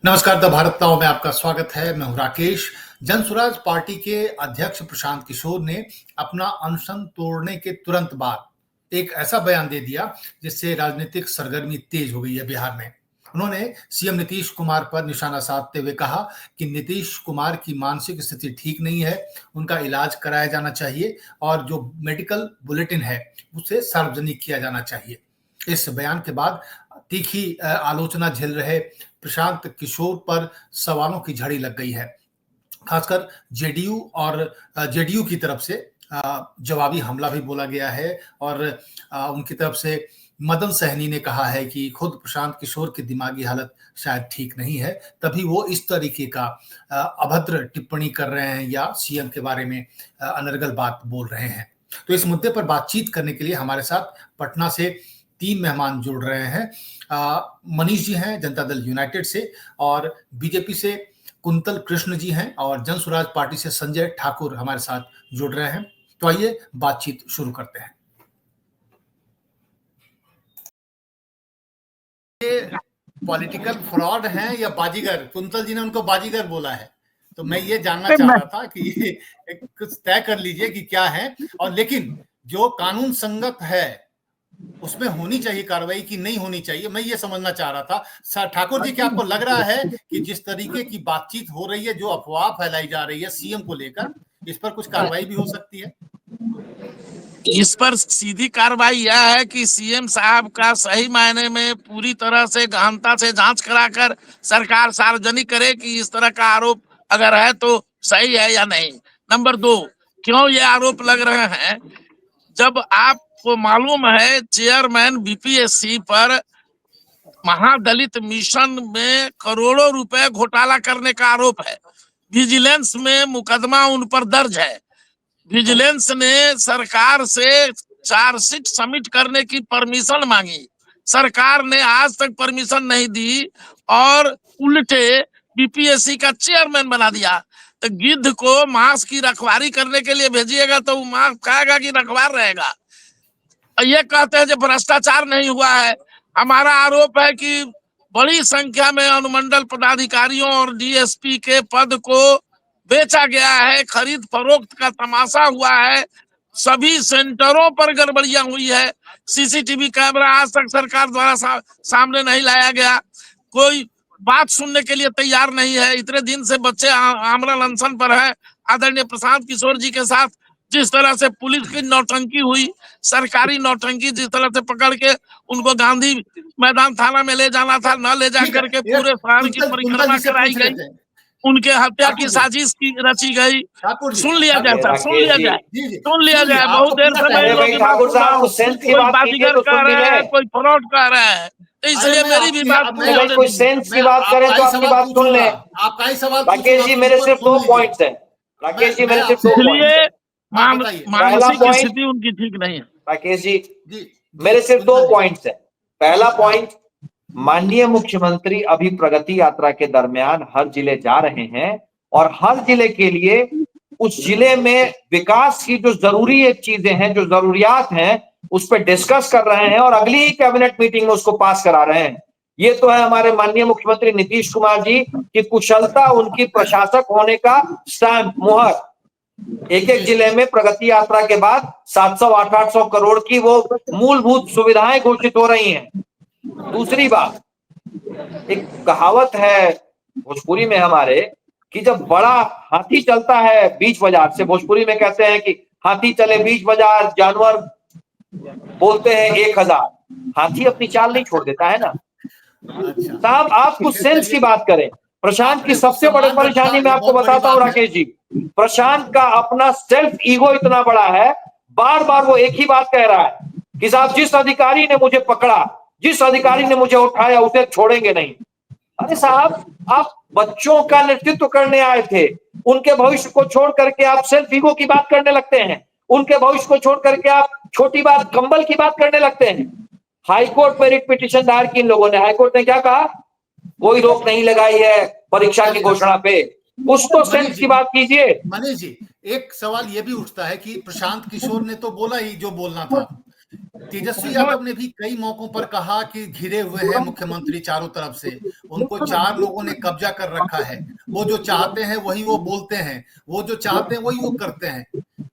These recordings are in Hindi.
नमस्कार, द भारत नाउ में आपका स्वागत है। मैं हूं राकेश। जनसुराज पार्टी के अध्यक्ष प्रशांत किशोर ने अपना अनशन तोड़ने के तुरंत बाद एक ऐसा बयान दे दिया जिससे राजनीतिक सरगर्मी तेज हो गई है बिहार में। उन्होंने सीएम नीतीश कुमार पर निशाना साधते हुए कहा कि नीतीश कुमार की मानसिक स्थिति ठीक नहीं है, उनका इलाज कराया जाना चाहिए और जो मेडिकल बुलेटिन है उसे सार्वजनिक किया जाना चाहिए। इस बयान के बाद तीखी आलोचना झेल रहे प्रशांत किशोर पर सवालों की झड़ी लग गई है। खासकर जेडीयू की तरफ से जवाबी हमला भी बोला गया है और उनकी तरफ से मदन सहनी ने कहा है कि खुद प्रशांत किशोर की दिमागी हालत शायद ठीक नहीं है, तभी वो इस तरीके का अभद्र टिप्पणी कर रहे हैं या सीएम के बारे में अनर्गल बात बोल रहे हैं। तो इस मुद्दे पर बातचीत करने के लिए हमारे साथ पटना से 3 मेहमान जुड़ रहे हैं। मनीष जी हैं जनता दल यूनाइटेड से, और बीजेपी से कुंतल कृष्ण जी हैं, और जनसुराज पार्टी से संजय ठाकुर हमारे साथ जुड़ रहे हैं। तो आइए बातचीत शुरू करते हैं। ये पॉलिटिकल फ्रॉड हैं या बाजीगर? कुंतल जी ने उनको बाजीगर बोला है, तो मैं ये जानना चाह रहा था कि कुछ तय कर लीजिए कि क्या है, और लेकिन जो कानून संगत है उसमें होनी चाहिए कार्रवाई की नहीं होनी चाहिए, मैं ये समझना चाह रहा था। ठाकुर जी, क्या आपको लग रहा है कि जिस तरीके की बातचीत हो रही है, जो अफवाह फैलाई जा रही है सीएम को लेकर, इस पर कुछ कार्रवाई भी हो सकती है? इस पर सीधी कार्रवाई यह है कि सीएम साहब का सही मायने में पूरी तरह से गहनता से जांच कराकर सरकार सार्वजनिक करे कि इस तरह का आरोप अगर है तो सही है या नहीं। नंबर 2, क्यों ये आरोप लग रहे हैं? जब आपको मालूम है चेयरमैन बीपीएससी पर महादलित मिशन में करोड़ों रुपए घोटाला करने का आरोप है, विजिलेंस में मुकदमा उन पर दर्ज है, विजिलेंस ने सरकार से चार्जशीट सबमिट करने की परमिशन मांगी, सरकार ने आज तक परमिशन नहीं दी और उल्टे बीपीएससी का चेयरमैन बना दिया। तो गिद्ध को मांस की रखवारी करने के लिए भेजिएगा तो वो मांस खाएगा कि रखवार रहेगा? ये कहते हैं जो भ्रष्टाचार नहीं हुआ है। हमारा आरोप है कि बड़ी संख्या में अनुमंडल पदाधिकारियों और डीएसपी के पद को बेचा गया है, खरीद फरोख्त का तमाशा हुआ है, सभी सेंटरों पर गड़बड़ियां हुई है, सीसीटीवी कैमरा आज तक सरकार द्वारा सामने नहीं लाया गया, कोई बात सुनने के लिए तैयार नहीं है। इतने दिन से बच्चे आमरण अनशन पर है। आदरणीय प्रशांत किशोर जी के साथ जिस तरह से पुलिस की नौटंकी हुई, सरकारी नौटंकी, जिस तरह से पकड़ के उनको गांधी मैदान थाना में ले जाना था, न ले जा करके पूरे शहर की परिक्रमा कराई गई, उनके हत्या की साजिश की रची गई। सुन लिया जाए सर, सुन लिया जाए। बहुत देर से ठाकुर साहब कोई बाजीगर कह रहे हैं, कोई फ्रॉड कह रहे हैं, तो इसलिए मेरी भी बात कोई सेंस की बात करें तो आपकी बात सुन ले। आपका ही सवाल राकेश जी, मेरे सिर्फ 2 पॉइंट्स हैं। राकेश जी, मेरे सिर्फ 2 पॉइंट्स। मानसिक स्थिति उनकी ठीक नहीं है। राकेश जी, मेरे सिर्फ 2 पॉइंट्स हैं। पहला पॉइंट, माननीय मुख्यमंत्री अभी प्रगति यात्रा के दरमियान हर जिले जा रहे हैं और हर जिले के लिए उस जिले में विकास की जो जरूरी एक चीजें हैं, जो जरूरियात हैं, उस पर डिस्कस कर रहे हैं और अगली ही कैबिनेट मीटिंग में उसको पास करा रहे हैं। ये तो है हमारे माननीय मुख्यमंत्री नीतीश कुमार जी की कुशलता, उनकी प्रशासक होने का स्टैंप, मुहर। एक एक जिले में प्रगति यात्रा के बाद 700-800 करोड़ की वो मूलभूत सुविधाएं घोषित हो रही हैं। दूसरी बात, एक कहावत है भोजपुरी में हमारे कि जब बड़ा हाथी चलता है बीच बाजार से, भोजपुरी में कहते हैं कि हाथी चले बीच बाजार, जानवर बोलते हैं 1000, हाथी अपनी चाल नहीं छोड़ देता है ना। साहब, आप कुछ सेंस की बात करें। प्रशांत की सबसे बड़ी परेशानी मैं आपको बताता हूँ राकेश जी, प्रशांत का अपना सेल्फ ईगो इतना बड़ा है, बार बार वो एक ही बात कह रहा है कि साहब जिस अधिकारी ने मुझे पकड़ा, जिस अधिकारी ने मुझे उठाया, उसे छोड़ेंगे नहीं। अरे साहब, आप बच्चों का नेतृत्व करने आए थे, उनके भविष्य को छोड़ करके आप सेल्फ ईगो की बात करने लगते हैं, उनके भविष्य को छोड़ करके आप छोटी बात कंबल की बात करने लगते हैं। हाईकोर्ट में रिट पिटीशन दायर की इन लोगों ने, हाईकोर्ट ने क्या कहा? कोई रोक नहीं लगाई है परीक्षा की घोषणा पे। कुछ तो सेंस की बात कीजिए। मनीष जी, एक सवाल ये भी उठता है कि प्रशांत किशोर ने तो बोला ही जो बोलना था, तेजस्वी यादव ने भी कई मौकों पर कहा कि घिरे हुए हैं मुख्यमंत्री चारों तरफ से, उनको 4 लोगों ने कब्जा कर रखा है, वो जो चाहते हैं वही वो बोलते हैं, वो जो चाहते हैं वही वो करते हैं।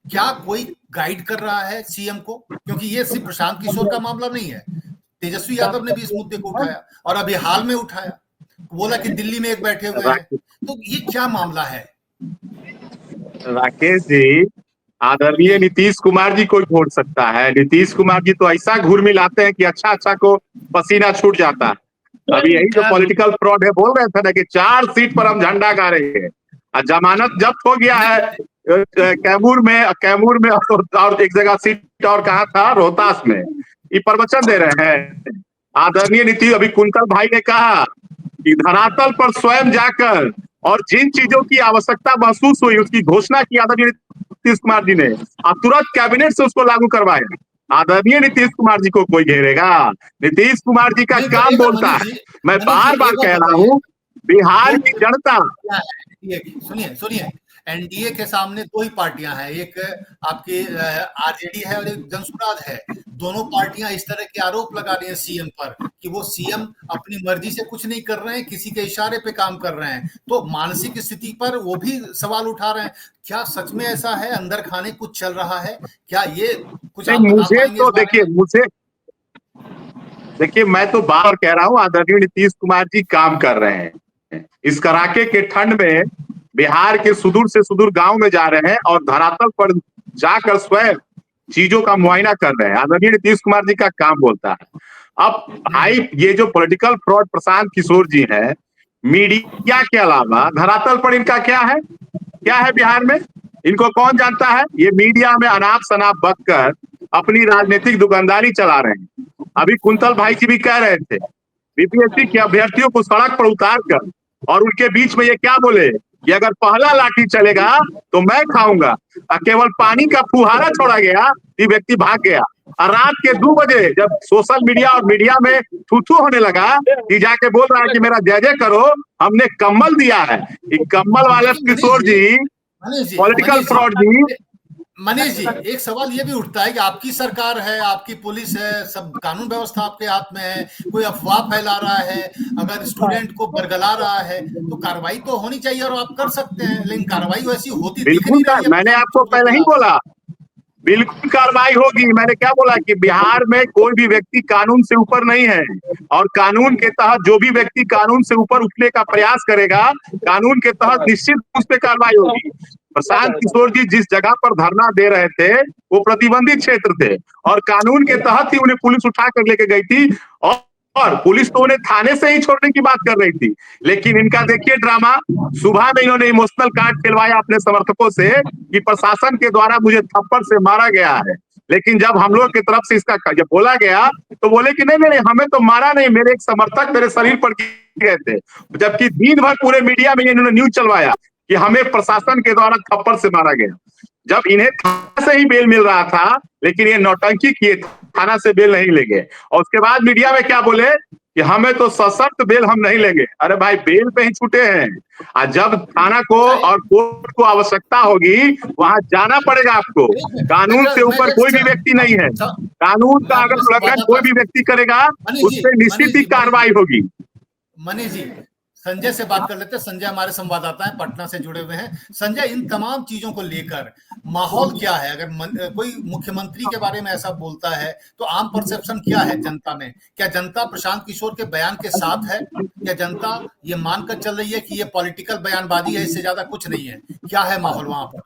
क्या कोई गाइड कर रहा है सीएम को? क्योंकि ये सिर्फ प्रशांत किशोर का मामला नहीं है, तेजस्वी यादव ने भी इस मुद्दे को उठाया और अभी हाल में उठाया, बोला कि दिल्ली में एक बैठे हुए हैं। तो ये क्या मामला है? राकेश जी, आदरणीय नीतीश कुमार जी को छोड़ सकता है। नीतीश कुमार जी तो ऐसा घूर मिलाते हैं कि अच्छा अच्छा को पसीना छूट जाता है। अभी यही जो पॉलिटिकल फ्रॉड है, बोल रहे थे ना कि 4 सीट पर हम झंडा गाड़ेंगे और जमानत जब्त हो गया है कैमूर में और एक जगह सीट और कहा था रोहतास में, ये प्रवचन दे रहे हैं। आदरणीय नीतीश, अभी कुंतल भाई ने कहा कि धरातल पर स्वयं जाकर और जिन चीजों की आवश्यकता महसूस हुई उसकी घोषणा की आदरणीय नीतीश कुमार जी ने और तुरंत कैबिनेट से उसको लागू करवाया। आदरणीय नीतीश कुमार जी को कोई घेरेगा? नीतीश कुमार जी का काम बोलता है। मैं बार बार कह रहा हूँ, बिहार की जनता, सुनिए, एनडीए के सामने 2 ही पार्टियां हैं, एक आपकी आरजेडी है और एक जनसुराज है। दोनों पार्टियां इस तरह के आरोप लगा रही हैं सीएम पर कि वो सीएम अपनी मर्जी से कुछ नहीं कर रहे हैं, किसी के इशारे पे काम कर रहे हैं। तो मानसिक स्थिति पर वो भी सवाल उठा रहे हैं। क्या सच में ऐसा है? अंदर खाने कुछ चल रहा है क्या? ये कुछ आप बता पाएंगे? तो देखिए मैं तो बार कह रहा हूँ, आदरणीय नीतीश कुमार जी काम कर रहे हैं। इस कड़ाके के ठंड में बिहार के सुदूर से सुदूर गांव में जा रहे हैं और धरातल पर जाकर स्वयं चीजों का मुआयना कर रहे हैं। आदरणीय नीतीश कुमार जी का काम बोलता है। अब भाई, ये जो पॉलिटिकल फ्रॉड प्रशांत किशोर जी है, मीडिया के अलावा धरातल पर इनका क्या है बिहार में? इनको कौन जानता है? ये मीडिया में अनाप शनाप बककर अपनी राजनीतिक दुकानदारी चला रहे हैं। अभी कुंतल भाई जी भी कह रहे थे, बीपीएससी के अभ्यर्थियों को सड़क पर उतार कर और उनके बीच में ये क्या बोले कि अगर पहला लाठी चलेगा तो मैं खाऊंगा, और केवल पानी का फुहारा छोड़ा गया, ये व्यक्ति भाग गया। और रात के 2 बजे जब सोशल मीडिया और मीडिया में थू होने लगा, कि जाके बोल रहा है कि मेरा जय करो, हमने कम्बल दिया है। कम्बल वाले किशोर जी, पॉलिटिकल फ्रॉड जी। मनीष जी, एक सवाल ये भी उठता है कि आपकी सरकार है, आपकी पुलिस है, सब कानून व्यवस्था आपके हाथ में है, कोई अफवाह फैला रहा है, अगर स्टूडेंट को बरगला रहा है तो कार्रवाई तो होनी चाहिए और आप कर सकते हैं, लेकिन कार्रवाई वैसी होती दिख नहीं रही है। मैंने आपको पहले ही बोला, बिल्कुल कार्रवाई होगी। मैंने क्या बोला कि बिहार में कोई भी व्यक्ति कानून से ऊपर नहीं है, और कानून के तहत जो भी व्यक्ति कानून से ऊपर उठने का प्रयास करेगा, कानून के तहत निश्चित उस पर कार्रवाई होगी। प्रशांत किशोर जी जिस जगह पर धरना दे रहे थे वो प्रतिबंधित क्षेत्र थे, और कानून के तहत ही उन्हें पुलिस उठा कर लेके गई थी, और पुलिस तो उन्हें थाने से ही छोड़ने की बात कर रही थी। लेकिन इनका देखिए ड्रामा, सुबह में इन्होंने इमोशनल कार्ड खिलवाया अपने समर्थकों से कि प्रशासन के द्वारा मुझे थप्पड़ से मारा गया है। लेकिन जब हम लोग की तरफ से इसका जब बोला गया तो बोले कि नहीं, हमें तो मारा नहीं, मेरे एक समर्थक मेरे शरीर पर गिर गए थे। जबकि दिन भर पूरे मीडिया में इन्होंने न्यूज चलवाया कि हमें प्रशासन के द्वारा थप्पड़ से मारा गया, जब इन्हें थाना से ही बेल मिल रहा था। लेकिन ये नौटंकी किए, थाना से बेल नहीं लेंगे। और उसके बाद मीडिया में क्या बोले कि हमें तो सशर्त बेल हम नहीं लेंगे। अरे भाई, बेल पे ही छूटे हैं, और जब थाना को और कोर्ट को आवश्यकता होगी वहां जाना पड़ेगा आपको। कानून से ऊपर कोई भी व्यक्ति नहीं है। कानून का अगर उल्लंघन कोई भी व्यक्ति करेगा उस पर निश्चित ही कार्रवाई होगी। मनीष जी, संजय से बात कर लेते हैं। संजय हमारे संवाददाता हैं, पटना से जुड़े हुए हैं। संजय, इन तमाम चीजों को लेकर माहौल क्या है? अगर कोई मुख्यमंत्री के बारे में ऐसा बोलता है तो आम परसेप्शन क्या है जनता में? क्या जनता प्रशांत किशोर के बयान के साथ है? क्या जनता ये मानकर चल रही है कि ये पॉलिटिकल बयानबाजी है, इससे ज्यादा कुछ नहीं है? क्या है माहौल वहां पर,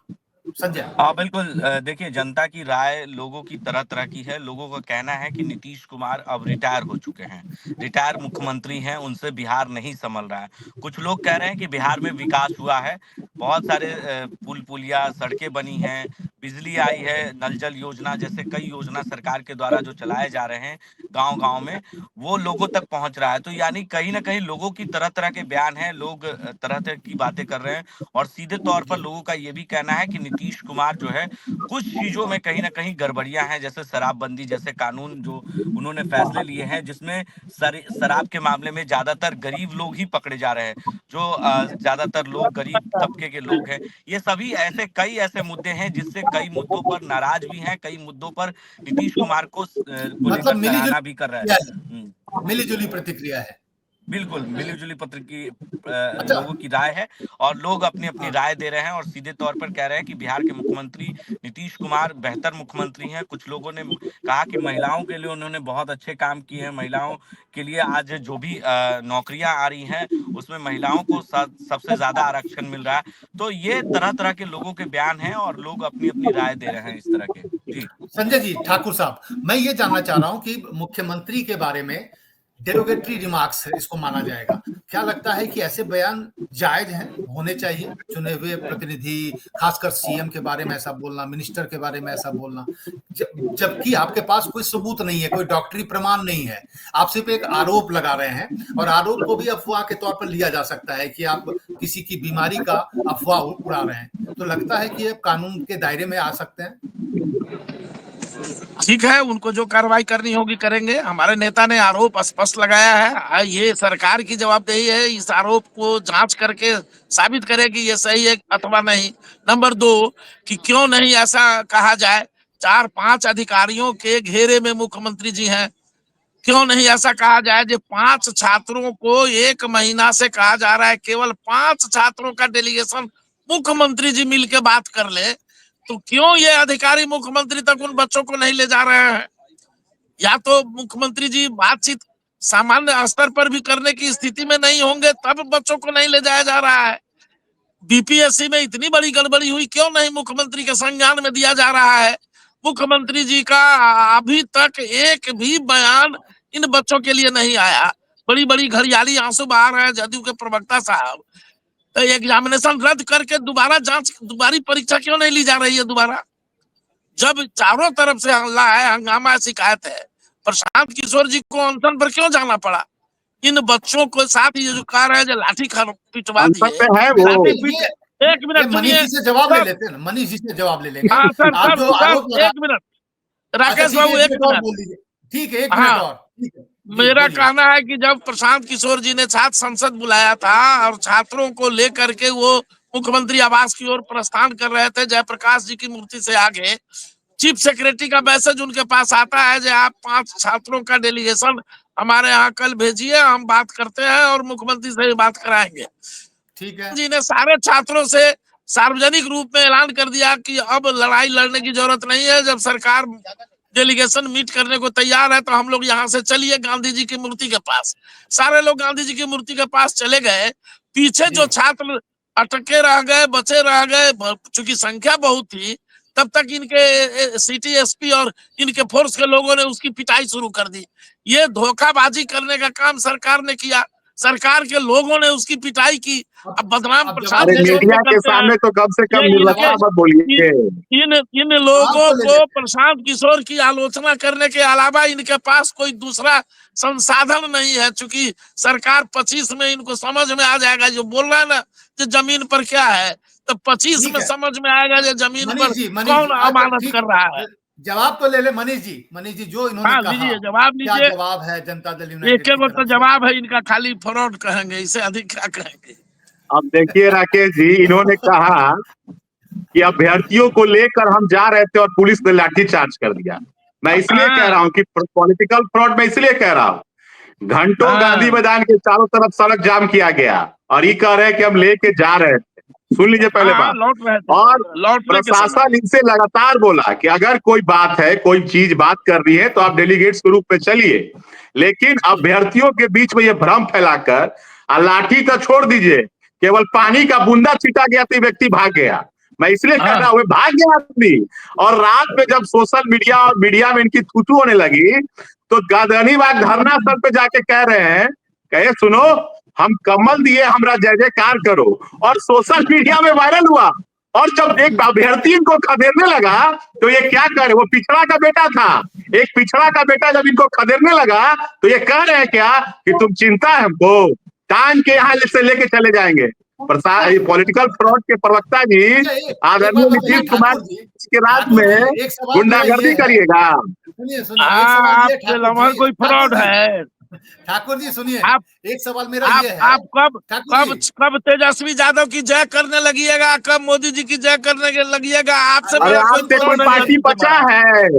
संजय? हाँ बिल्कुल, देखिए जनता की राय लोगों की तरह तरह की है। लोगों का कहना है कि नीतीश कुमार अब रिटायर हो चुके हैं, रिटायर मुख्यमंत्री हैं, उनसे बिहार नहीं संभल रहा है। कुछ लोग कह रहे हैं कि बिहार में विकास हुआ है, बहुत सारे पुल पुलिया सड़कें बनी हैं, बिजली आई है, नल जल योजना जैसे कई योजना सरकार के द्वारा जो चलाए जा रहे हैं गांव गांव में, वो लोगों तक पहुंच रहा है। तो यानी कहीं ना कहीं लोगों की तरह तरह के बयान हैं, लोग तरह तरह की बातें कर रहे हैं। और सीधे तौर पर लोगों का ये भी कहना है कि नीतीश कुमार जो है कुछ चीजों में कहीं ना कहीं गड़बड़ियां हैं, जैसे शराबबंदी जैसे कानून जो उन्होंने फैसले लिए हैं, जिसमें शराब के मामले में ज्यादातर गरीब लोग ही पकड़े जा रहे हैं, जो ज्यादातर लोग गरीब तबके के लोग हैं। ये सभी ऐसे कई ऐसे मुद्दे हैं जिससे कई मुद्दों पर नाराज भी हैं, कई मुद्दों पर नीतीश कुमार को लेकर मतलब सराहना भी कर रहे हैं। मिली-जुली प्रतिक्रिया है। बिल्कुल, मिली-जुली अच्छा। लोगों की राय है और लोग अपनी-अपनी हाँ। राय दे रहे हैं और सीधे तौर पर कह रहे हैं कि बिहार के मुख्यमंत्री नीतीश कुमार बेहतर मुख्यमंत्री हैं। कुछ लोगों ने कहा कि महिलाओं के लिए उन्होंने बहुत अच्छे काम किए हैं। महिलाओं के लिए आज जो भी नौकरियाँ आ रही हैं, उसमें महिलाओं को सबसे ज़्यादा आरक्षण मिल रहा है। तो ये तरह-तरह के लोगों के बयान हैं और लोग अपनी-अपनी राय दे रहे हैं इस तरह के। जी। संजय जी, ठाकुर साहब, मैं ये जानना चाह रहा हूं कि मुख्यमंत्री के बारे में डेरोगेटरी रिमार्क्स है, इसको माना जाएगा। क्या लगता है कि ऐसे बयान जायज हैं, होने चाहिए? चुने हुए प्रतिनिधि, खासकर सीएम के बारे में ऐसा बोलना, मिनिस्टर के बारे में ऐसा बोलना, जबकि आपके पास कोई सबूत नहीं है, कोई डॉक्टरी प्रमाण नहीं है। आप सिर्फ एक आरोप लगा रहे हैं और आरोप को भी अफवाह के तौर पर लिया जा सकता है कि आप किसी की बीमारी का अफवाह उड़ा रहे हैं। तो लगता है कि ये कानून के दायरे में आ सकते हैं? ठीक है, उनको जो कार्रवाई करनी होगी करेंगे। हमारे नेता ने आरोप स्पष्ट लगाया है, ये सरकार की जवाबदेही है इस आरोप को जांच करके साबित करे कि ये सही है अथवा नहीं। नंबर 2 कि क्यों नहीं ऐसा कहा जाए, 4-5 अधिकारियों के घेरे में मुख्यमंत्री जी हैं, क्यों नहीं ऐसा कहा जाए जो 5 छात्रों को 1 महीना से कहा जा रहा है केवल 5 छात्रों का डेलीगेशन मुख्यमंत्री जी मिलकर बात कर ले, तो क्यों ये अधिकारी मुख्यमंत्री तक उन बच्चों को नहीं ले जा रहे हैं? या तो मुख्यमंत्री जी बातचीत सामान्य स्तर पर भी करने की स्थिति में नहीं होंगे, तब बच्चों को नहीं ले जाया जा रहा है। बीपीएससी में इतनी बड़ी गड़बड़ी हुई, क्यों नहीं मुख्यमंत्री के संज्ञान में दिया जा रहा है? मुख्यमंत्री जी का अभी तक एक भी बयान इन बच्चों के लिए नहीं आया। बड़ी बड़ी घड़ियाली आंसू बहा रहे हैं जदयू के प्रवक्ता साहब। तो एग्जामिनेशन रद्द करके दोबारा परीक्षा क्यों नहीं ली जा रही है दोबारा, जब चारों तरफ से हल्ला है, हंगामा, शिकायत है? प्रशांत किशोर जी को अनशन पर क्यों जाना पड़ा? इन बच्चों को साथ ये जो कह रहे हैं, जो लाठी पिटवा अनशन दिए, पे है वो। एक मिनट मनीष सुनिए जी से जवाब ले लेते हैं, मनीष जी से जवाब ले लेंगे। हाँ सर, आप जो आरोप लगा, एक मिनट राकेश बाबू, एक और मिनट। बोल दीजिए। ठीक है, 1 हाँ, मिनट और। ठीक है, मेरा बोलिए। कहना है कि जब प्रशांत किशोर जी ने छात्र संसद बुलाया था और छात्रों को लेकर के वो मुख्यमंत्री आवास की ओर प्रस्थान कर रहे थे, जयप्रकाश जी की मूर्ति से आगे, चीफ सेक्रेटरी का मैसेज उनके पास आता है जो आप 5 छात्रों का डेलीगेशन हमारे यहाँ कल भेजिए, हम बात करते हैं और मुख्यमंत्री से भी बात कराएंगे। ठीक है जी ने सारे छात्रों से सार्वजनिक रूप में ऐलान कर दिया कि अब लड़ाई लड़ने की जरूरत नहीं है, जब सरकार डेलीगेशन मीट करने को तैयार है तो हम लोग यहाँ से चलिए गांधी जी की मूर्ति के पास। सारे लोग गांधी जी की मूर्ति के पास चले गए। पीछे जो छात्र अटके रह गए, बचे रह गए, चूंकि संख्या बहुत थी, तब तक इनके सिटी एसपी और इनके फोर्स के लोगों ने उसकी पिटाई शुरू कर दी। ये धोखाबाजी करने का काम सरकार ने किया, सरकार के लोगों ने उसकी पिटाई की। अब बदनाम प्रशांत अरे मीडिया के सामने तो कम से कम निर्लज्जा मत बोलिए। इन लोगों को प्रशांत किशोर की आलोचना करने के अलावा इनके पास कोई दूसरा संसाधन नहीं है। चूंकि सरकार 25 में इनको समझ में आ जाएगा, जो बोल रहा है ना जो जमीन पर क्या है, तो 25 में समझ में आएगा जो जमीन पर कौन अमानत कर रहा है। जवाब तो ले ले मनीष जी जो इन्होंने कहा, लीजिए जवाब, क्या जवाब है जनता दल यूनाइटेड? एक तो जवाब है इनका, खाली फ्रॉड कहेंगे, इससे अधिक क्या कहेंगे? अब देखिए राकेश जी, इन्होंने कहा कि अभ्यर्थियों को लेकर हम जा रहे थे और पुलिस ने लाठीचार्ज कर दिया। मैं इसलिए कह रहा हूं कि पॉलिटिकल फ्रॉड, मैं इसलिए कह रहा हूं घंटों गांधी मैदान के चारों तरफ सड़क जाम किया गया और ये कह रहे हैं कि हम लेके जा रहे थे। सुन लीजिए पहले बात। और प्रशासन इनसे लगातार बोला कि अगर कोई बात है, कोई चीज बात कर रही है तो आप डेलीगेट्स के रूप में चलिए, लेकिन अभ्यर्थियों के बीच में ये भ्रम फैलाकर लाठी तो छोड़ दीजिए, केवल पानी का बूंदा छिटा गया तो व्यक्ति भाग गया। मैं इसलिए कह रहा हूँ भाग गया आदमी। और रात में जब सोशल मीडिया और मीडिया में इनकी थूथू होने लगी तो गांधीबाग धरना स्थल पे जाके कह रहे हैं, कहे सुनो हम कमल दिए, हमरा जय जयकार करो। और सोशल मीडिया में वायरल हुआ। और जब एक अभ्यर्थी इनको खदेड़ने लगा तो ये क्या करे, वो पिछड़ा का बेटा था, एक पिछड़ा का बेटा जब इनको खदेड़ने लगा तो ये कह रहे हैं क्या कि तुम चिंता है हमको, टांग के यहाँ से लेके चले जाएंगे। पॉलिटिकल फ्रॉड के प्रवक्ता जी आदरणीय नीतीश कुमार के राज में गुंडागर्दी करिएगा। आपके लम्हा कोई फ्रॉड है? ठाकुर जी सुनिए, आप एक सवाल मेरा आप ये है आप कब ठाकुर कब जी। कब तेजस्वी यादव की जय करने लगिएगा, कब मोदी जी की जय करने के लगिएगा? आपसे अरे अरे बड़ा कोई आपसे दुश्मन कोई नहीं है पार्टी सबसे बचा बड़ा। है?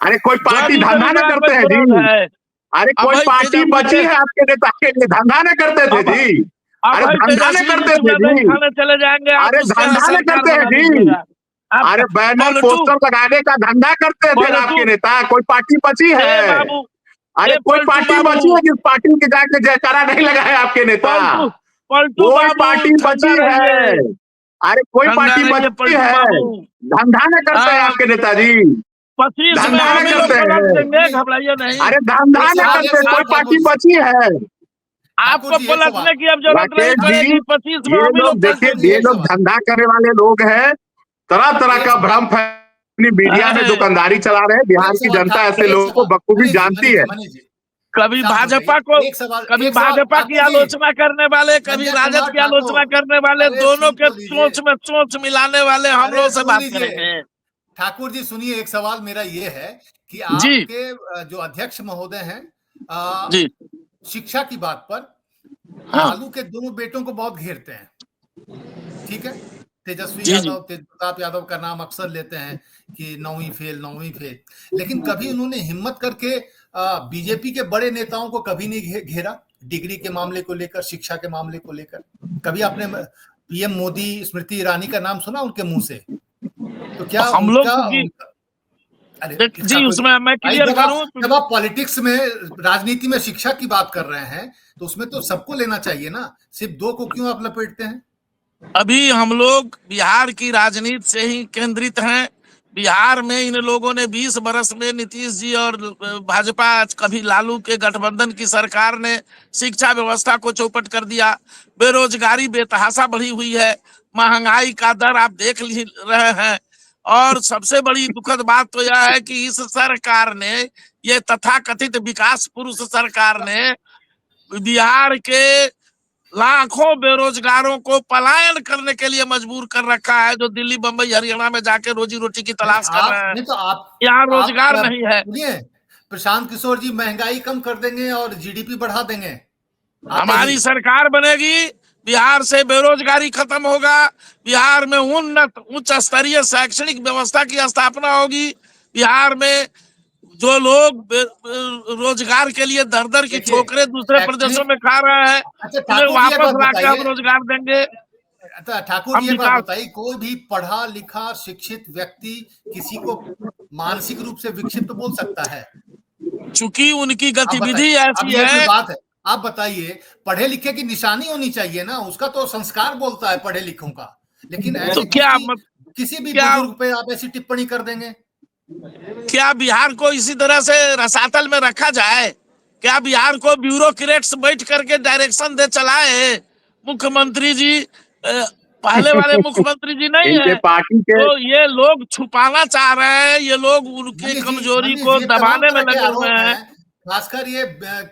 अरे कोई जो पार्टी अभी से भी धंधा न बड़ा कोई करते हैं विरोध जी? है। अरे अब कोई भाई पार्टी बची है आपके नेता के लिए? धंधा न करते थे अब जी? अब अरे भाई धंधा न तेजस्वी जी करते थे चूल्हा दही जी? खाने चले जाएंगे, आप अरे उसके यहाँ धंधा न सरकार करते हैं बना जी? लीजिएगा। आप अरे बैनर पलटू पोस्टर लगाने का धंधा करते थे ना पलटू आपके नेता? कोई पार्टी बची ए है? बाबू अरे ए कोई पलटू पार्टी बाबू बची है जिस पार्टी के जाके जयकारा नहीं लगाया आपके नेता? पलटू पलटू कोई बाबू पार्टी ठंडा बची है? रहिए, अरे कोई ठंडा पार्टी रहिए बची पलटू है? बाबू। धंधा न करते हैं आ, आपके नेताजी? 25 में धंधा न हम ही लोग करते पलट हैं? देंगे, सुनिए, घबराइए नहीं। अरे धंधा एक न सवाल, एक करते, कोई सवाल ठाकुर पार्टी जी, बची है? ठाकुर आपको जी एक सवाल, पलटने की अब जरूरत नहीं राकेश जी, पड़ेगी, 25 में ये हम ही लोग लोग देखिए, ठाकुर जी ये पलटेंगे। एक लोग सवाल, धंधा करने वाले लोग हैं। तरह तरह एक का सवाल, भ्रम अपनी मीडिया में अरे, दुकानदारी चला रहे हैं। बिहार एक की सवाल जनता ऐसे एक लोगों को सवाल, बखूबी मनीष जी, जानती मनीष है। जी, मनीष जी, कभी शांत हो भाजपा को, जाइए। कभी एक सवाल भाजपा की ठाकुर जी, आलोचना करने वाले, कभी संजय राजद कुमार की ठाकुर, आलोचना करने वाले, अरे दोनों सुन के तो लीजिए, चोंच में चोंच मिलाने वाले हम अरे लोगों से सुन बात लीजिए करेंगे। ठाकुर जी, सुनिए, एक सवाल मेरा ये है कि जी आपके जो अध्यक्ष महोदय हैं, अ, जी शिक्षा की बात पर हाँ लालू के दोनों बेटों को बहुत घेरते हैं, ठीक है? तेजस्वी जी जी यादव, तेज प्रताप यादव का नाम अक्सर लेते हैं कि 9वीं फेल, 9वीं फेल, लेकिन कभी उन्होंने हिम्मत करके बीजेपी के बड़े नेताओं को कभी नहीं घेरा, डिग्री के मामले को लेकर, शिक्षा के मामले को लेकर। कभी आपने पीएम मोदी, स्मृति ईरानी का नाम सुना उनके मुंह से? तो क्या हम लोग उनका क्योंकि अरे जी ठाकुर जी, उसमें मैं भाई क्लियर करूं जब आप पॉलिटिक्स में, राजनीति में शिक्षा की बात कर रहे हैं, तो उसमें तो सबको लेना चाहिए ना, सिर्फ दो को क्यों आप लपेटते हैं? अभी हम लोग बिहार की राजनीति से ही केंद्रित हैं। बिहार में इन लोगों ने 20 बरस में नीतीश जी और भाजपा, कभी लालू के गठबंधन की सरकार ने शिक्षा व्यवस्था को चौपट कर दिया। बेरोजगारी बेतहाशा बढ़ी हुई है, महंगाई का दर आप देख रहे हैं। और सबसे बड़ी दुखद बात तो यह है कि इस सरकार ने, ये तथाकथित विकास पुरुष सरकार ने बिहार के लाखों बेरोजगारों को पलायन करने के लिए मजबूर कर रखा है, जो दिल्ली, बंबई, हरियाणा में जाके रोजी रोटी की नहीं तलाश कर आप, रहे हैं। नहीं तो यहाँ आप रोजगार नहीं है। सुनिए, प्रशांत किशोर जी महंगाई कम कर देंगे और जीडीपी बढ़ा देंगे आते ही। हमारी सरकार बनेगी, बिहार से बेरोजगारी खत्म होगा, बिहार में उन्नत उच्च स्तरीय शैक्षणिक व्यवस्था की स्थापना होगी। बिहार में जो लोग रोजगार के लिए दर दर की देखिए, ठोकरें दूसरे प्रदेशों शैक्षणिक, में खा रहे हैं, अच्छा उन्हें ठाकुर जी एक वापस बात लाके हम बताइए, रोजगार देंगे। अच्छा ठाकुर जी हम एक बात विकास, बताइए, कोई भी पढ़ा लिखा शिक्षित व्यक्ति किसी को मानसिक रूप से विक्षिप्त बोल सकता है? चूंकि उनकी आप गतिविधि बताइए, अब ऐसी ये कोई है। बात है? आप बताइए, पढ़े लिखे की निशानी होनी चाहिए ना, उसका तो संस्कार बोलता है पढ़े लिखों का, लेकिन तो ऐसे किसी किसी भी क्या बुजुर्ग पे आप ऐसी टिप्पणी कर देंगे? क्या बिहार को इसी तरह से रसातल में रखा जाए? क्या बिहार को ब्यूरोक्रेट्स बैठ करके डायरेक्शन दे चलाए? मुख्यमंत्री जी पहले वाले मुख्यमंत्री जी नहीं इनके है, पार्टी के तो ये लोग छुपाना चाह रहे हैं, ये लोग उनकी कमजोरी मनीष को जी, तमाम दबाने में तरह के लगे हुए आरोप हैं। हैं, खासकर ये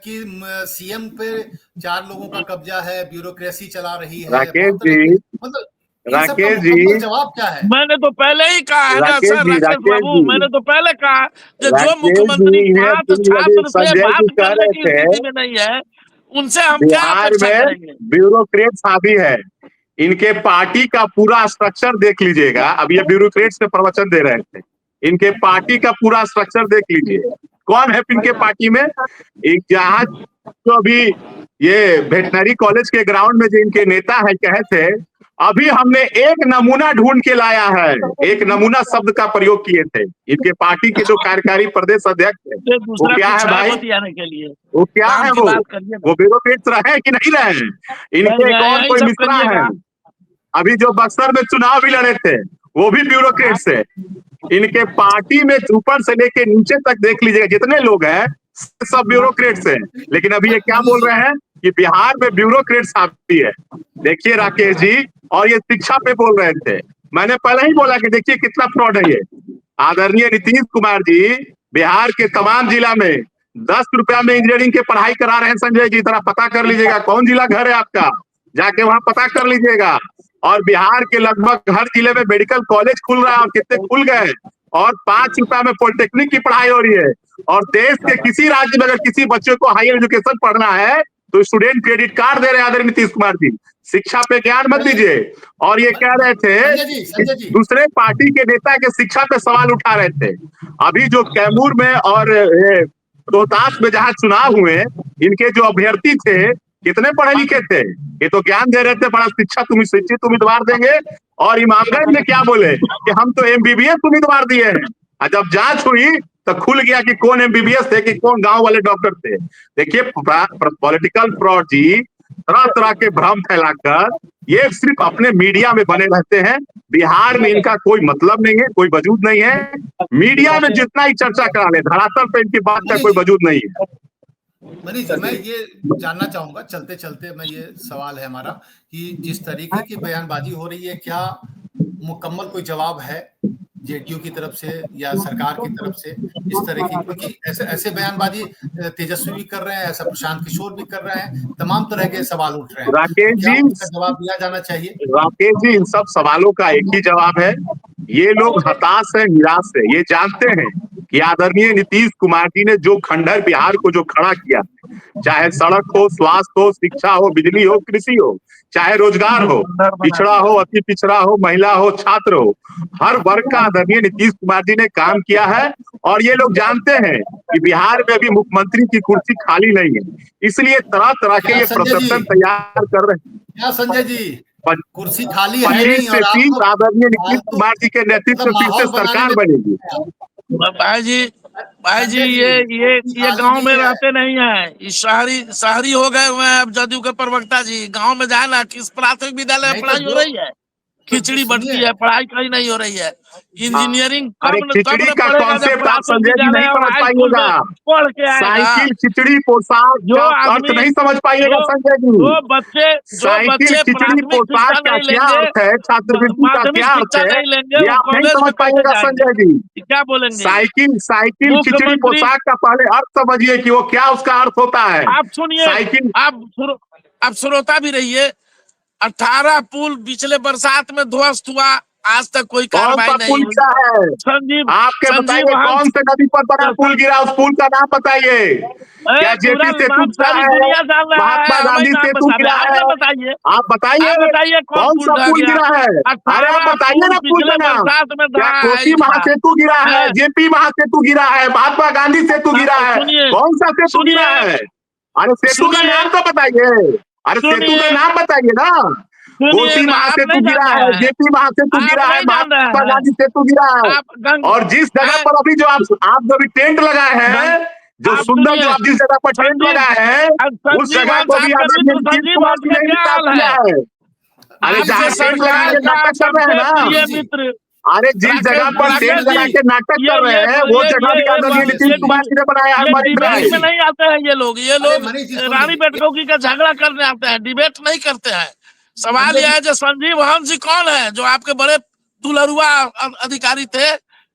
कि सीएम पे 4 लोगों का कब्जा है, ब्यूरोक्रेसी चला रही है, राकेश बहुत तरह जी, के, मतलब इन सब का राकेश जी, मुकम्मल जवाब क्या है? मैंने तो पहले ही कहा है ना राकेश सर, जी, राकेश राकेश बाबू, जी, मैंने तो पहले कहा कि जो राकेश जी, मुख्यमंत्री इन्हें 5 अभी छात्र से संजय जी बात कह करने रहे की थे, स्थिति में नहीं है, उनसे हम क्या बिहार अपेक्षा में करेंगे? ब्यूरोक्रेट्स हावी है। इनके पार्टी का पूरा स्ट्रक्चर देख लीजिएगा। अब ये ब्यूरोक्रेट्स पे प्रवचन दे रहे थे, इनके पार्टी का पूरा स्ट्रक्चर देख लीजिए। कौन है इनके पार्टी में? एक जहां जो अभी ये वेटनरी कॉलेज के ग्राउंड में जो इनके नेता है कहे थे, अभी हमने एक नमूना ढूंढ के लाया है। एक नमूना शब्द का प्रयोग किए थे। इनके पार्टी के जो कार्यकारी प्रदेश अध्यक्ष है, ये वो दूसरा क्या कुछ है है भाई? बतियाने के लिए, वो क्या काम है? की बात करिए ना। वो ब्यूरोक्रेट्स रहे कि नहीं रहे? नहीं इनके एक नहीं, और यही कोई सब मित्रा है, करिएगा। अभी जो बक्सर में चुनाव भी लड़े थे, वो भी ब्यूरोक्रेट्स है। इनके पार्टी में ऊपर से लेके नीचे तक देख लीजिएगा, जितने लोग हैं सब ब्यूरोक्रेट्स हैं। लेकिन अभी ये क्या मनीष बोल जी, रहे हैं कि बिहार में ब्यूरोक्रेट्स आती है। देखिए राकेश जी, और ये शिक्षा पे बोल रहे थे। मैंने पहले ही बोला कि देखिए कितना फ्रॉड है ये। आदरणीय नीतीश कुमार जी बिहार के तमाम जिला में 10 रुपया में इंजीनियरिंग की पढ़ाई करा रहे हैं। संजय जी जरा पता कर लीजिएगा कौन जिला घर है आपका, जाके वहां पता कर लीजिएगा। और बिहार के लगभग हर जिले में मेडिकल कॉलेज खुल रहा है, और कितने खुल गए, और 5 रुपए में पॉलिटेक्निक की पढ़ाई हो रही है। और देश के किसी राज्य में अगर किसी बच्चे को हायर एजुकेशन पढ़ना है तो स्टूडेंट क्रेडिट कार्ड दे रहे हैं आदरणीय नीतीश कुमार जी। शिक्षा पे ज्ञान मत दीजिए। और ये कह रहे थे संजय जी दूसरे पार्टी के नेता के शिक्षा पे सवाल उठा रहे थे। अभी जो कैमूर में और रोहतास में जहां चुनाव हुए, इनके जो अभ्यर्थी थे कितने पढ़े लिखे थे, ये तो ज्ञान दे रहे थे बड़ा शिक्षित उम्मीदवार देंगे। और इमामगंज में क्या बोले कि हम तो एमबीबीएस उम्मीदवार दिए हैं। और जब जांच हुई तो खुल गया कि कौन एमबीबीएस थे कि कौन गांव वाले डॉक्टर थे। देखिए पॉलिटिकल फ्रॉड जी तरह तरह के भ्रम फैलाकर ये सिर्फ अपने मीडिया में बने रहते हैं। बिहार में इनका कोई मतलब नहीं है, कोई वजूद नहीं है। मीडिया में जितना ही चर्चा करा ले, धरातल पे इनकी बात का कोई वजूद नहीं है। मनीष जी, मैं ये जानना चाहूंगा चलते चलते, मैं ये सवाल है हमारा कि जिस तरीके की बयानबाजी हो रही है, क्या मुकम्मल कोई जवाब है जेडीयू की तरफ से या सरकार की तरफ से इस तरह की? क्योंकि ऐसे बयानबाजी तेजस्वी भी कर रहे हैं, ऐसा प्रशांत किशोर भी कर रहे हैं, तमाम तरह के सवाल उठ रहे हैं। राकेश क्या जी, उसका जवाब दिया जाना चाहिए? राकेश जी, इन सब सवालों का एक ही जवाब है, ये लोग हताश है, निराश है। ये जानते हैं कि आदरणीय नीतीश कुमार जी ने जो खंडहर बिहार को जो खड़ा किया, चाहे सड़क हो, स्वास्थ्य हो, शिक्षा हो, बिजली हो, कृषि हो, चाहे रोजगार हो, पिछड़ा हो, अति पिछड़ा हो, महिला हो, छात्र हो, हर वर्ग का आदरणीय नीतीश कुमार जी ने काम किया है। और ये लोग जानते हैं कि बिहार में अभी मुख्यमंत्री की कुर्सी खाली नहीं है, इसलिए तरह तरह के ये प्रदर्शन तैयार कर रहे हैं। क्या संजय जी, कुर्सी खाली है 25 नहीं से और 30 आपको आदरणीय नीतीश कुमार जी के नेतृत्व में फिर से सरकार बनेगी। भाई जी ये गांव में रहते नहीं है, ये शहरी हो गए हुए हैं अब जदयू के प्रवक्ता जी। गांव में जाए ना, किस प्राथमिक विद्यालय में पढ़ाई हो रही है, खिचड़ी बंटती है, पढ़ाई कहीं नहीं हो रही है। इंजीनियरिंग अरे खिचड़ी का कॉन्सेप्ट आप संजय जी नहीं समझ पाइएगा। पढ़ के साइकिल, खिचड़ी, पोशाक का अर्थ नहीं समझ पाइएगा संजय जी। साइकिल, खिचड़ी, पोशाक का क्या अर्थ है, छात्रवृत्ति का क्या अर्थ है, ये आप नहीं समझ पाइएगा संजय जी। क्या बोलेंगे? साइकिल, खिचड़ी, पोशाक का पहले अर्थ समझिए कि वो क्या उसका अर्थ होता है। आप सुनिए, साइकिल, आप श्रोता भी रहिए। 18 पुल पिछले बरसात में ध्वस्त हुआ, आज तक कोई कार्रवाई नहीं हुई। संजीव, आपके बताइए कौन से नदी पर बड़ा पुल गिरा, उस पुल का नाम बताइए। क्या जेपी सेतु गिरा है, महात्मा गांधी सेतु गिरा है, आप बताइए कौन सा पुल गिरा है। अरे आप बताइए ना पुल का नाम। क्या कोसी महासेतु गिरा है, जेपी महासेतु गिरा है, महात्मा गांधी सेतु गिरा है, कौन सा सेतु गिरा है? अरे सेतु का नाम तो बताइए। अरे सेतु का नाम बताइए ना। कोसी महासेतु गिरा है, जेपी महासेतु गिरा है, महात्मा गांधी सेतु गिरा है। और जिस जगह पर अभी जो आप जो भी टेंट लगाए हैं, जो सुंदर जो आप जिस जगह पर टेंट लगाए हैं, उस जगह को भी आदरणीय नीतीश कुमार जी ने विकास किया है। अरे जहाँ टेंट लगा के नाटक कर रहे हैं ना, अरे जिस जगह पर टेंट लगा के नाटक कर रहे हैं, वो जगह भी आदरणीय नीतीश कुमार जी ने बनाया है। डिबेट में नहीं आते हैं ये लोग रानी बेटकोगी का झगड़ा करने आते हैं, डिबेट नहीं करते हैं। सवाल यह है जो संजीव हंस जी कौन है, जो आपके बड़े दुलरुआ अधिकारी थे,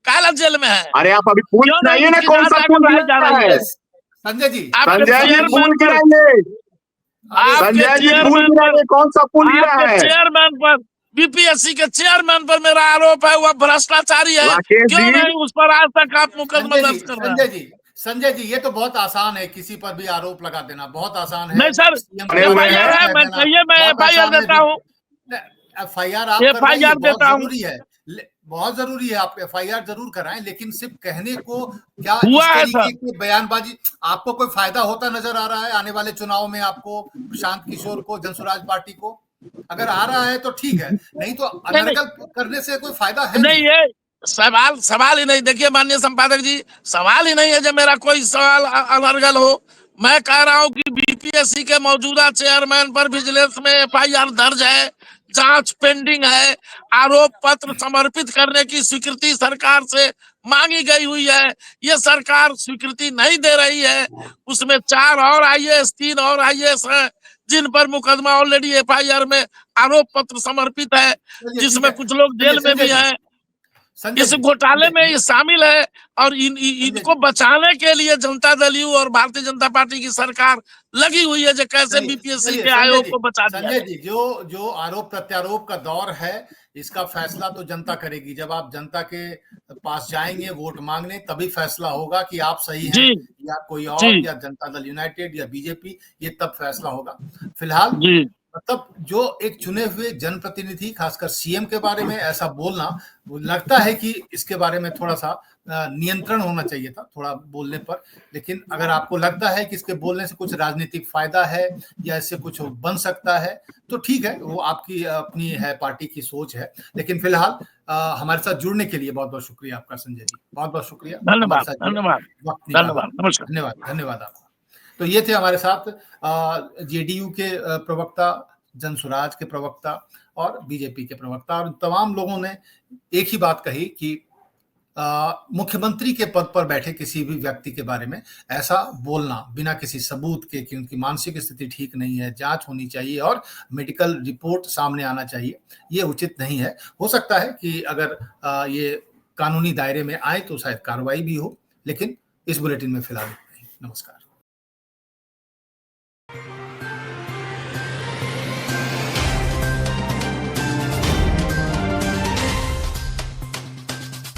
काला जेल में है। अरे आप अभी पूछ रहिए ना कौन सा पुल गिरा है। संजय जी, संजय जी पुल गिराइए, संजय जी पुल गिराइए, कौन सा पुल गिरा है? चेयरमैन पर, बीपीएससी के चेयरमैन पर मेरा आरोप है, वह भ्रष्टाचारी है, क्यों नहीं उस पर आज तक आप मुकदमा दर्ज कर रहे हैं? संजय जी, ये तो बहुत आसान है, किसी पर भी आरोप लगा देना बहुत आसान है। नहीं सर, एफआईआर है, मैं एफआईआर देता हूँ, एफआईआर आप देता हूँ, जरूरी है, बहुत जरूरी है, आप एफआईआर जरूर कराएं, लेकिन सिर्फ कहने को क्या इस तरीके की बयानबाजी, आपको कोई फायदा होता नजर आ रहा है आने वाले चुनाव में? आपको, प्रशांत किशोर को, जनसुराज पार्टी को अगर आ रहा है तो ठीक है, नहीं तो अनर्गल करने से कोई फायदा है नहीं। ये सवाल ही नहीं। देखिए माननीय संपादक जी, सवाल ही नहीं है जब मेरा कोई सवाल अनर्गल हो। मैं कह रहा हूं कि बीपीएससी के मौजूदा चेयरमैन पर विजिलेंस में एफआईआर दर्ज है, जांच पेंडिंग है, आरोप पत्र समर्पित करने की स्वीकृति सरकार से मांगी गई हुई है, ये सरकार स्वीकृति नहीं दे रही है। उसमें 4 और आईएएस, 3 और आईएएस हैं जिन पर मुकदमा ऑलरेडी एफआईआर में आरोप पत्र समर्पित है, जिसमें कुछ लोग जेल में भी हैं। संजय इस जी, घोटाले में संजय ये शामिल है और इनको बचाने के लिए जनता दल यू और भारतीय जनता पार्टी की सरकार लगी हुई है जो कैसे चलिए बीपीएससी चलिए के आयोग को बचा दिया संजय जाए। जी, जो जो आरोप प्रत्यारोप का दौर है, इसका फैसला तो जनता करेगी। जब आप जनता के पास जाएंगे वोट मांगने, तभी फैसला होगा कि आप सही हैं जी या कोई जी और, या जनता दल यूनाइटेड या बीजेपी, ये तब फैसला होगा। फिलहाल जी मतलब जो एक चुने हुए जनप्रतिनिधि, खासकर सीएम के बारे में ऐसा बोलना, वो लगता है कि इसके बारे में थोड़ा सा नियंत्रण होना चाहिए था थोड़ा बोलने पर। लेकिन अगर आपको लगता है कि इसके बोलने से कुछ राजनीतिक फायदा है या इससे कुछ बन सकता है, तो ठीक है, वो आपकी अपनी है, पार्टी की सोच है। लेकिन फिलहाल हमारे साथ जुड़ने के लिए बहुत बहुत शुक्रिया आपका संजय जी, बहुत बहुत शुक्रिया हमारे धन्यवाद साथ जुड़े, धन्यवाद वक्त निकाला। धन्यवाद नमस्कार। धन्यवाद, धन्यवाद आपका। तो ये थे हमारे साथ जेडीयू के प्रवक्ता, जनसुराज के प्रवक्ता और बीजेपी के प्रवक्ता, और तमाम लोगों ने एक ही बात कही कि मुख्यमंत्री के पद पर बैठे किसी भी व्यक्ति के बारे में ऐसा बोलना बिना किसी सबूत के कि उनकी मानसिक स्थिति ठीक नहीं है, जांच होनी चाहिए और मेडिकल रिपोर्ट सामने आना चाहिए, ये उचित नहीं है। हो सकता है कि अगर ये कानूनी दायरे में आए तो शायद कार्रवाई भी हो, लेकिन इस बुलेटिन में फिलहाल नहीं। नमस्कार।